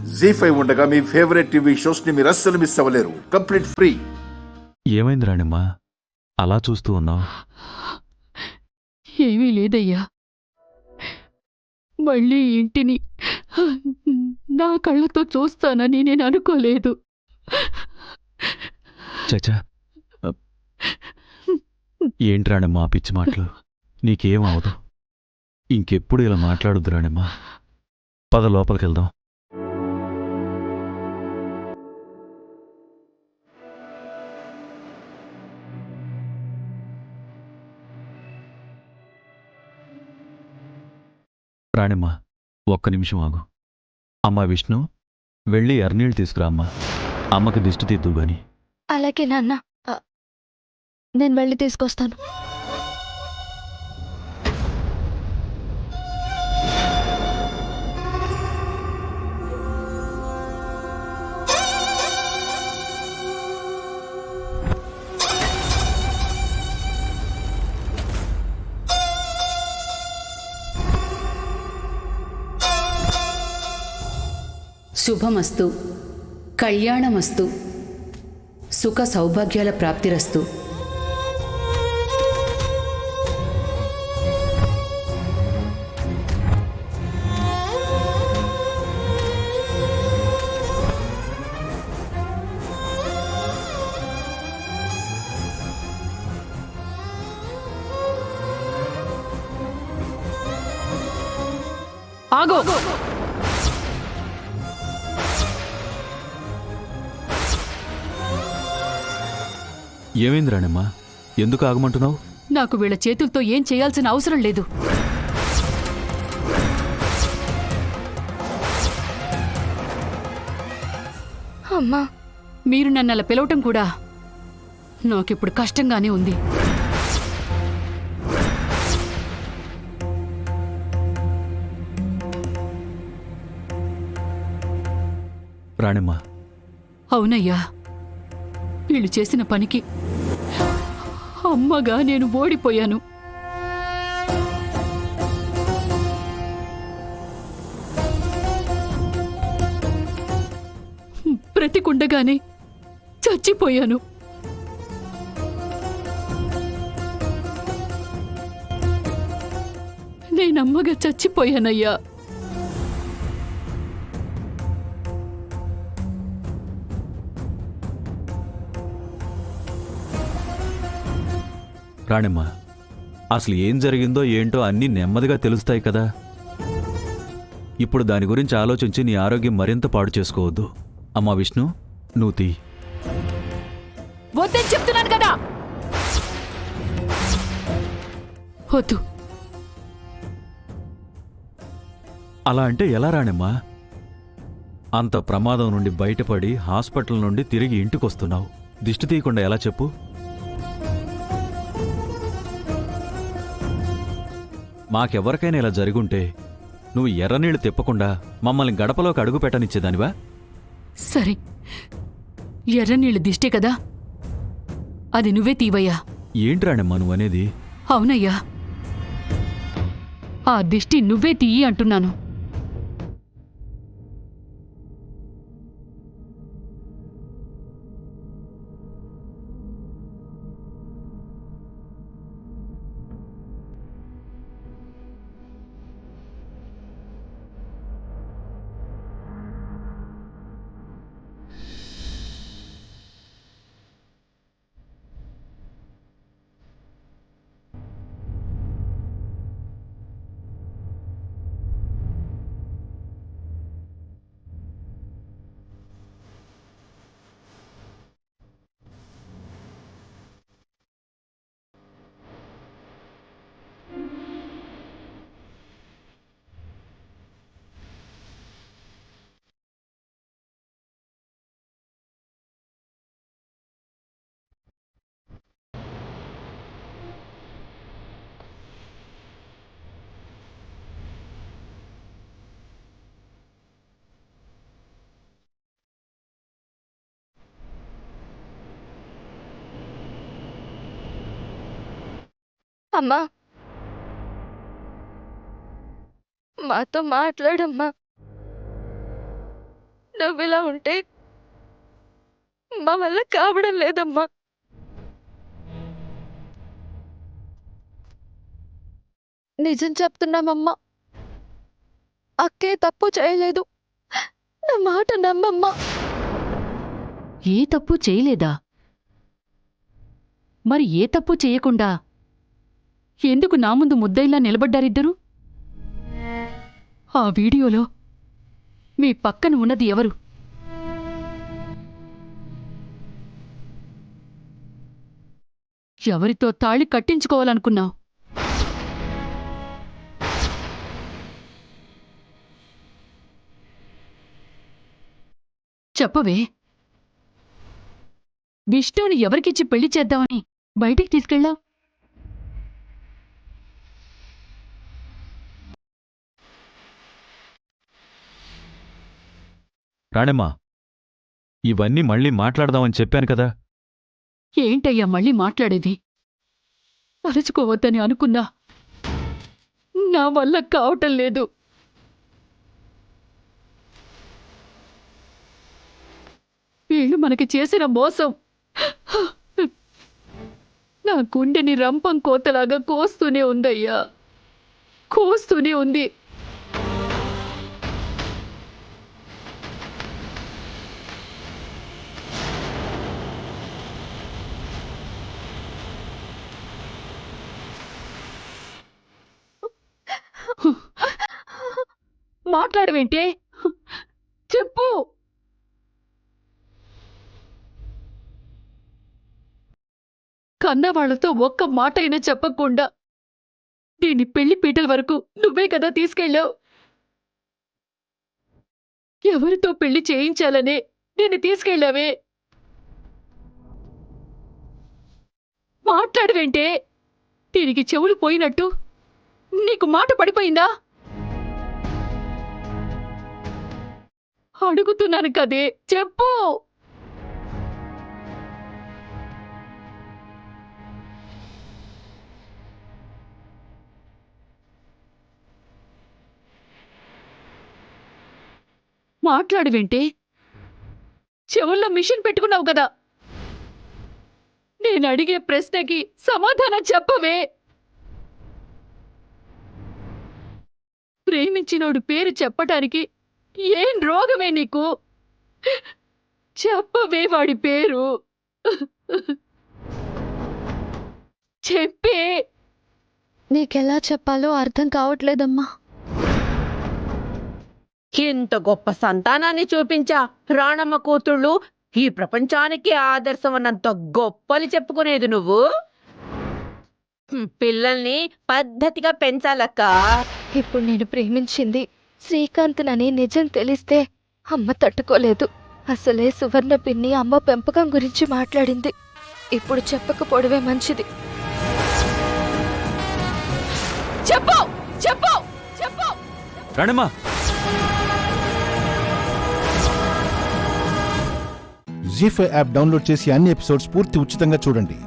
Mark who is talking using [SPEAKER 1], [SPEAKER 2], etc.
[SPEAKER 1] జీ5 ఉండగా మీ favourite TV shows ని మీరు అస్సలు మిస్ అవ్వలేరు. Complete free.
[SPEAKER 2] ఏమైంది రాణిమ్మా అలా చూస్తూ ఉన్నావు?
[SPEAKER 3] ఏమీ లేదయ్యా. మళ్ళీ ఇంటిని నా కళ్ళతో చూస్తానని నేను అనుకోలేదు.
[SPEAKER 2] చచా, ఏంటి రాణిమ్మా ఆ పిచ్చి మాటలు? నీకేం అవదు. ఇంకెప్పుడు ఇలా మాట్లాడొద్దు రాణిమ్మా. పద లోపలికి వెళ్దాం. రాణిమ్మా ఒక్క నిమిషం ఆగు. అమ్మా విష్ణు, వెళ్ళి ఎర్నీళ్ళు తీసుకురా అమ్మా. అమ్మకి దిష్టి తీద్దు గాని.
[SPEAKER 4] అలాగే నాన్న, నేను వెళ్ళి తీసుకొస్తాను.
[SPEAKER 5] శుభమస్తు, కళ్యాణమస్తు, సుఖ సౌభాగ్యాల ప్రాప్తిరస్తు.
[SPEAKER 3] ఆగో!
[SPEAKER 2] ఏమైంది రాణిమ్మా? ఎందుకు ఆగమంటున్నావు?
[SPEAKER 3] నాకు వీళ్ళ చేతులతో ఏం చేయాల్సిన అవసరం లేదు.
[SPEAKER 4] అమ్మా,
[SPEAKER 3] మీరు నన్ను అలా పిలవటం కూడా నాకిప్పుడు కష్టంగానే ఉంది.
[SPEAKER 2] రాణిమ్మా,
[SPEAKER 3] అవునయ్యా, వీళ్ళు చేసిన పనికి అమ్మగా నేను ఓడిపోయాను. బ్రతికుండగానే చచ్చిపోయాను. నేనమ్మగా చచ్చిపోయానయ్యా.
[SPEAKER 2] రాణిమ్మా, అసలు ఏం జరిగిందో ఏంటో అన్నీ నెమ్మదిగా తెలుస్తాయి కదా. ఇప్పుడు దాని గురించి ఆలోచించి నీ ఆరోగ్యం మరింత పాడు చేసుకోవద్దు. అమ్మా విష్ణు, నువ్వు తీ.
[SPEAKER 3] వద్దని చెప్తున్నాను కదా. వద్దు.
[SPEAKER 2] అలా అంటే ఎలా రాణిమ్మా? అంత ప్రమాదం నుండి బయటపడి హాస్పిటల్ నుండి తిరిగి ఇంటికొస్తున్నావు. దిష్టి తీయకుండా ఎలా చెప్పు? మాకెవరికైనా ఇలా జరుగుంటే నువ్వు ఎర్రనీళ్లు తిప్పకుండా మమ్మల్ని గడపలోకి అడుగు పెట్టనిచ్చేదానివా?
[SPEAKER 3] సరే, ఎర్రనీళ్ళు దిష్టే కదా, అది నువ్వే తీవయ్యా.
[SPEAKER 2] ఏంటి రాణిమ్మా నువ్వనేది?
[SPEAKER 3] అవునయ్యా, ఆ దిష్టి నువ్వే తీయి అంటున్నాను.
[SPEAKER 4] అమ్మా, మాతో మాట్లాడమ్మా. నువ్విలా ఉంటే మా వల్ల కావడం లేదమ్మా. నిజం చెప్తున్నామమ్మా, అక్కే తప్పు చేయలేదు. నా మాట నమ్మమ్మా.
[SPEAKER 3] ఏ తప్పు చేయలేదా? మరి ఏ తప్పు చేయకుండా ఎందుకు నా ముందు ముద్దయిలా నిలబడ్డారిద్దరూ? ఆ వీడియోలో మీ పక్కన ఉన్నది ఎవరు? ఎవరితో తాళి కట్టించుకోవాలనుకున్నావు? చెప్పవే. విష్ణుని ఎవరికిచ్చి పెళ్లి చేద్దామని బయటికి తీసుకెళ్ళావు?
[SPEAKER 2] రాణమ్మా, ఇవన్నీ మళ్ళీ మాట్లాడదామని చెప్పాను కదా.
[SPEAKER 3] ఏంటయ్యా మళ్ళీ మాట్లాడేది? అరుచుకోవద్దని అనుకున్నా, నా వల్ల కావటం లేదు. వీళ్ళు మనకి చేసిన మోసం నా గుండెని రంపం కోతలాగా కోస్తూనే ఉందయ్యా, కోస్తూనే ఉంది. మాట్లాడవేంటే? చెప్పు. కన్నవాళ్లతో ఒక్క మాట అయినా చెప్పకుండా దీన్ని పెళ్లి పీటల వరకు నువ్వే కదా తీసుకెళ్ళావు. ఎవరితో పెళ్లి చేయించాలనే నేను తీసుకెళ్ళావే? మాట్లాడవేంటే? దీనికి చెవులు పోయినట్టు నీకు మాట పడిపోయిందా? అడుగుతున్నాను కదే, చెప్పు. మాట్లాడవేంటే? చెవుల్లో మిషన్ పెట్టుకున్నావు కదా. నేను అడిగే ప్రశ్నకి సమాధానం చెప్పవే. ప్రేమించినోడు పేరు చెప్పటానికి ఏం రోగమే నీకు? చెప్పవే వాడి పేరు. చెప్పే.
[SPEAKER 4] నీకెలా చెప్పాలో అర్థం కావట్లేదమ్మా.
[SPEAKER 6] ఇంత గొప్ప సంతానాన్ని చూపించా రాణమ్మ కూతుళ్ళు ఈ ప్రపంచానికి ఆదర్శం అన్నంత గొప్పని చెప్పుకునేది నువ్వు. పిల్లల్ని పద్ధతిగా పెంచాలక్క.
[SPEAKER 4] ఇప్పుడు నేను ప్రేమించింది శ్రీకాంత్నని నిజం తెలిస్తే అమ్మ తట్టుకోలేదు. అసలే సువర్ణ పిన్ని అమ్మ పెంపకం గురించి మాట్లాడింది. ఇప్పుడు చెప్పకపోవడమే మంచిది.
[SPEAKER 3] చెప్పు, చెప్పు, చెప్పు.
[SPEAKER 2] రాణమ్మా,
[SPEAKER 7] జీ5 యాప్ డౌన్లోడ్ చేసి అన్ని ఎపిసోడ్స్ పూర్తి ఉచితంగా చూడండి.